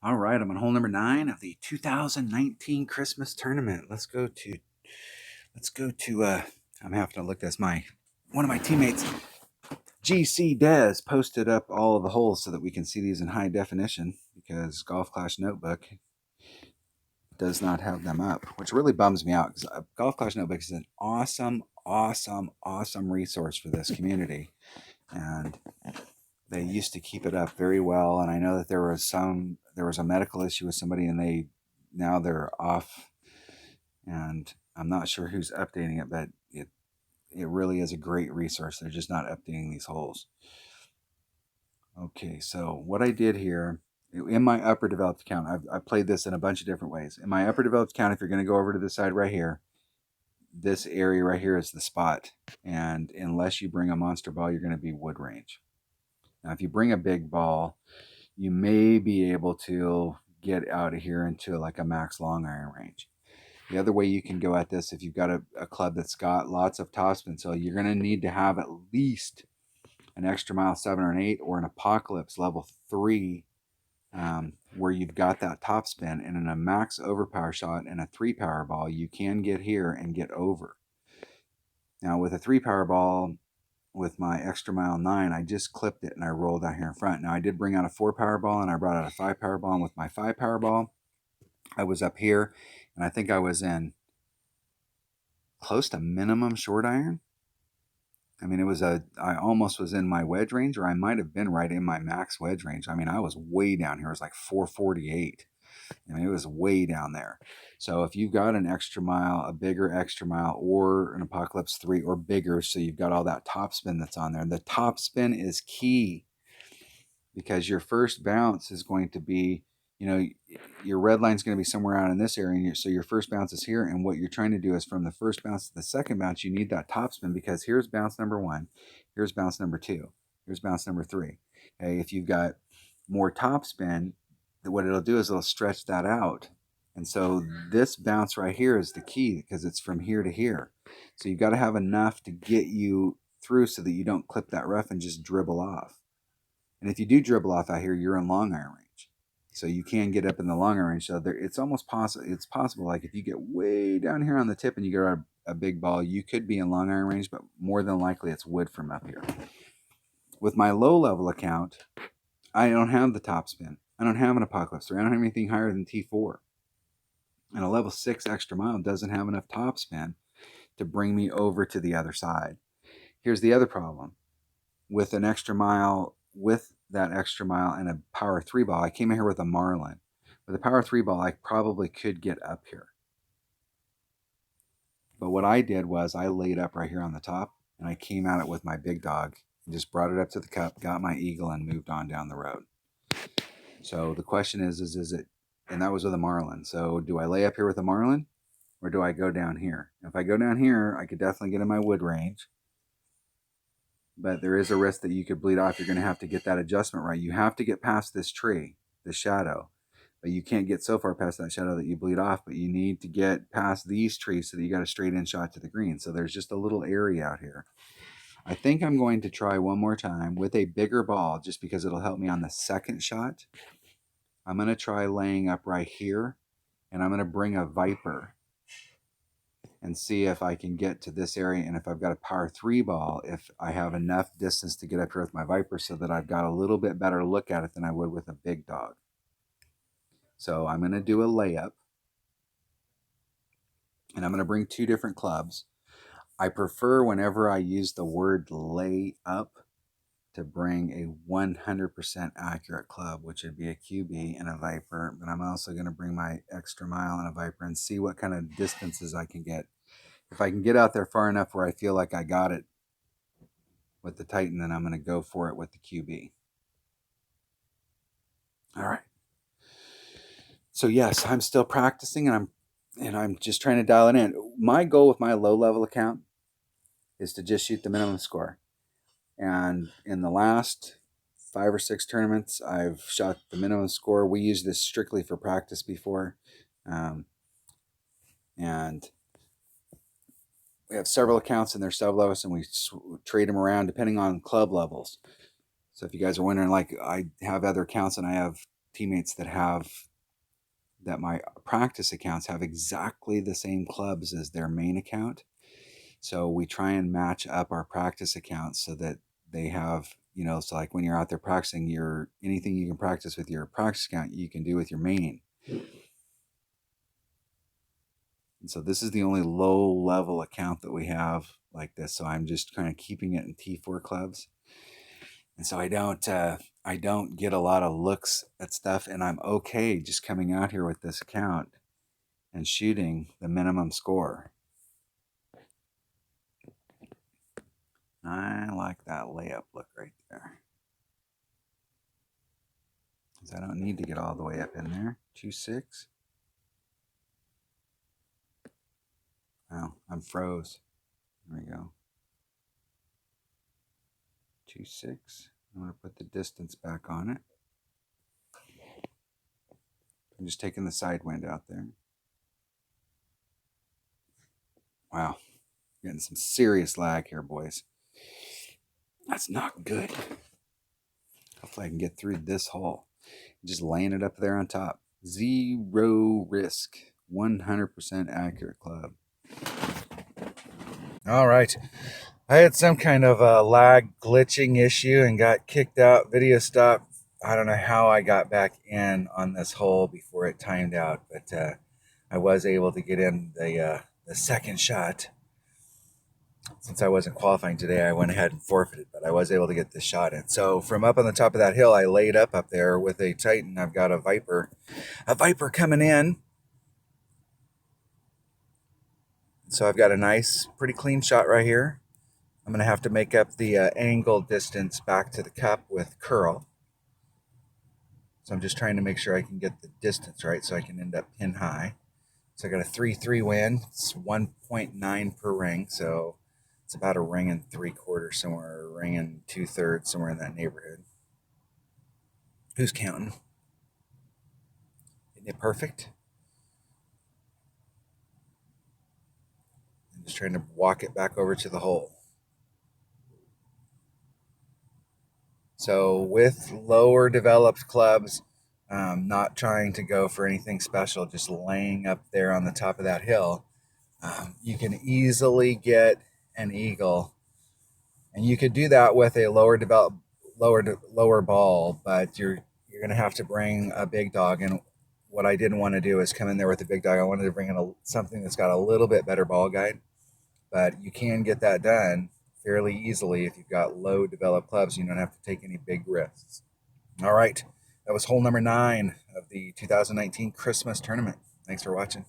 All right, I'm on hole number 9 of the 2019 Christmas tournament. Let's go to. I'm having to look. That's one of my teammates, GC Dez, posted up all of the holes so that we can see these in high definition because Golf Clash Notebook does not have them up, which really bums me out because Golf Clash Notebook is an awesome resource for this community, and they used to keep it up very well. And I know that there was a medical issue with somebody, and now they're off, and I'm not sure who's updating it, but it really is a great resource. They're just not updating these holes. Okay, so what I did here in my upper developed account, I've played this in a bunch of different ways. In my upper developed account, if you're going to go over to the side right here, this area right here is the spot, and unless you bring a monster ball, you're going to be wood range. Now, if you bring a big ball, you may be able to get out of here into like a max long iron range. The other way you can go at this, if you've got a club that's got lots of topspin, so you're going to need to have at least an extra mile 7 or an 8 or an apocalypse level 3 where you've got that topspin, and in a max overpower shot and a 3 power ball, you can get here and get over. Now with a 3 power ball, with my extra mile 9, I just clipped it and I rolled out here in front. Now I did bring out a 4 power ball and I brought out a 5 power ball, and with my 5 power ball, I was up here and I think I was in close to minimum short iron. I mean, I almost was in my wedge range, or I might have been right in my max wedge range. I mean, I was way down here. It was like 448. I mean, it was way down there. So if you've got an extra mile, a bigger extra mile, or an Apocalypse 3 or bigger, so you've got all that top spin that's on there. The top spin is key because your first bounce is going to be, your red line is going to be somewhere out in this area. So your first bounce is here. And what you're trying to do is from the first bounce to the second bounce, you need that top spin, because here's bounce number 1, here's bounce number 2, here's bounce number 3. Okay, if you've got more top spin, what it'll do is it'll stretch that out. And so this bounce right here is the key because it's from here to here. So you've got to have enough to get you through so that you don't clip that rough and just dribble off. And if you do dribble off out here, you're in long iron range. So you can get up in the long iron range. So it's almost possible. It's possible, like if you get way down here on the tip and you get a big ball, you could be in long iron range, but more than likely it's wood from up here. With my low level account, I don't have the top spin. I don't have an Apocalypse 3. I don't have anything higher than T4. And a level 6 extra mile doesn't have enough top spin to bring me over to the other side. Here's the other problem. With an extra mile, with that extra mile and a power 3 ball, I came in here with a Marlin. With a power 3 ball, I probably could get up here. But what I did was I laid up right here on the top, and I came at it with my big dog and just brought it up to the cup, got my eagle, and moved on down the road. So the question is it, and that was with a Marlin. So do I lay up here with a Marlin, or do I go down here? If I go down here, I could definitely get in my wood range. But there is a risk that you could bleed off. You're going to have to get that adjustment right. You have to get past this tree, this shadow. But you can't get so far past that shadow that you bleed off. But you need to get past these trees so that you got a straight in shot to the green. So there's just a little area out here. I think I'm going to try one more time with a bigger ball just because it'll help me on the second shot. I'm going to try laying up right here, and I'm going to bring a Viper and see if I can get to this area, and if I've got a power 3 ball, if I have enough distance to get up here with my Viper so that I've got a little bit better look at it than I would with a big dog. So I'm going to do a layup, and I'm going to bring 2 different clubs. I prefer, whenever I use the word lay up, to bring a 100% accurate club, which would be a QB and a Viper. But I'm also going to bring my extra mile and a Viper and see what kind of distances I can get. If I can get out there far enough where I feel like I got it with the Titan, then I'm going to go for it with the QB. All right. So yes, I'm still practicing, and I'm just trying to dial it in. My goal with my low level account is to just shoot the minimum score. And in the last 5 or 6 tournaments, I've shot the minimum score. We used this strictly for practice before. And we have several accounts in their sub levels, and we trade them around depending on club levels. So if you guys are wondering, like, I have other accounts and I have teammates that my practice accounts have exactly the same clubs as their main account. So we try and match up our practice accounts so that they have, so like when you're out there practicing, anything you can practice with your practice account, you can do with your main. And so this is the only low level account that we have like this. So I'm just kind of keeping it in T4 clubs. And so I don't get a lot of looks at stuff, and I'm okay just coming out here with this account and shooting the minimum score. I like that layup look right there. Because I don't need to get all the way up in there. 2-6. Oh, I'm froze. There we go. 2-6. I'm going to put the distance back on it. I'm just taking the side wind out there. Wow. Getting some serious lag here, boys. That's not good. Hopefully I can get through this hole. Just laying it up there on top. Zero risk. 100% accurate club. All right. I had some kind of a lag glitching issue and got kicked out. Video stopped. I don't know how I got back in on this hole before it timed out, but I was able to get in the second shot. Since I wasn't qualifying today, I went ahead and forfeited, but I was able to get this shot in. So from up on the top of that hill, I laid up there with a Titan. I've got a Viper coming in. So I've got a nice, pretty clean shot right here. I'm going to have to make up the angle distance back to the cup with curl. So I'm just trying to make sure I can get the distance right so I can end up pin high. So I got a 3-3 wind. It's 1.9 per ring. So it's about a ring and 3/4 somewhere, a ring and 2/3 somewhere in that neighborhood. Who's counting? Isn't it perfect? I'm just trying to walk it back over to the hole. So with lower developed clubs, not trying to go for anything special, just laying up there on the top of that hill, you can easily get an eagle. And you could do that with a lower ball, but you're going to have to bring a big dog. And what I didn't want to do is come in there with a big dog. I wanted to bring in something that's got a little bit better ball guide. But you can get that done fairly easily if you've got low developed clubs. You don't have to take any big risks. All right, that was hole number 9 of the 2019 Christmas tournament. Thanks for watching.